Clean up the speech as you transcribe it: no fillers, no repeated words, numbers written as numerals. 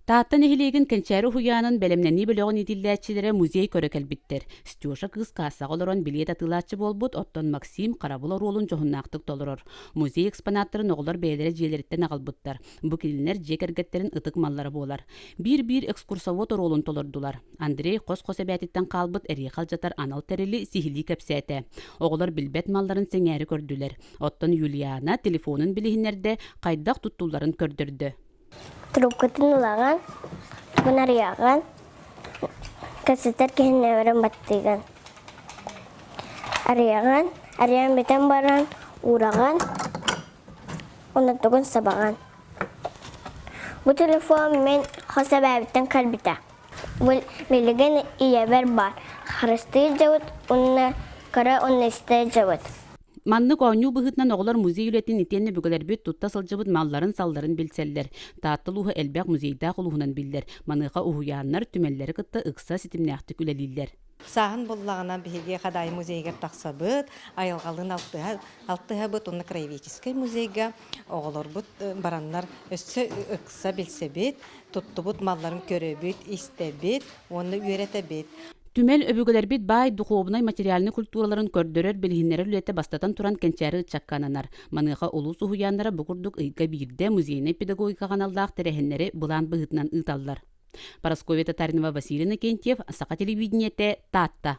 Таатта нехилеген Кэнчээри уһуйааҥҥан бэлэмнэнни бөлөҕүн итиллээччилэрэ музей көрөкэлбиттер. Стюша кыз каасаҕа олорон билиет атыылааччы болбут, оттон Максим Карабыл оруолун жоһуннаахтык толорор. Музей экспонаттарын оҕолор бээлэри дьиэлэриттэн аҕалбыттар. Бу килинер дьиэ кэргэттерин ытык маллары буолар. Биир экскурсовод оруолун толордулар. Андрей кос эбээттен каалбыт эри халжатар анал терили сихили кэпсээте. Оҕолор билбет малларын сеҥээри көрдүлэр. Оттон Юлиана телефонун билиһиннерде кайдах туттууларын көрдөрдө. Трубкатын улаган, тугун арыяган, кассетер кехинне өрен баттыган. Арыян бетен баран, ураган, онда тугун сабаган. Бу телефон мен хоса бәбіттен калбита. Бұл билеген иебер бар. Харысты жауыт, онна кара онна істе жауыт. Манны кооню быһытнан оҕолор музей үлэтин итиэнни бүгөлэрбит тутта сылжыбыт малларын салларын билселлер. Тааттылууһу элбэх музейдаах улуһунан биллер. Маныыха уһуйааннар түмэллери кытта ыкса ситимнээхтик үлэлиллер. Саһын боллагана биһиге хадай музейге тахсабыт, айылгалын алтыһабыт, онна краеведческий музейге оҕолорбут бараннар өссө ыкса билсебит, туттубут малларын көрөбүт, истебит, онны үөретебит. Түмел өбүгөлербит бай духовнай материальны культураларын көрдөрөр билиһиннери үлете бастатан туран Кэнчээри ычаккананар. Маныыха улус уһуйааннара букурдук ыйга биирде музейнай педагогика каналдаах терэһиннери булаан быһытынан ыыталлар. Парасковья Татаринова, Василий Накентьев, Сака телевидениете, Таатта.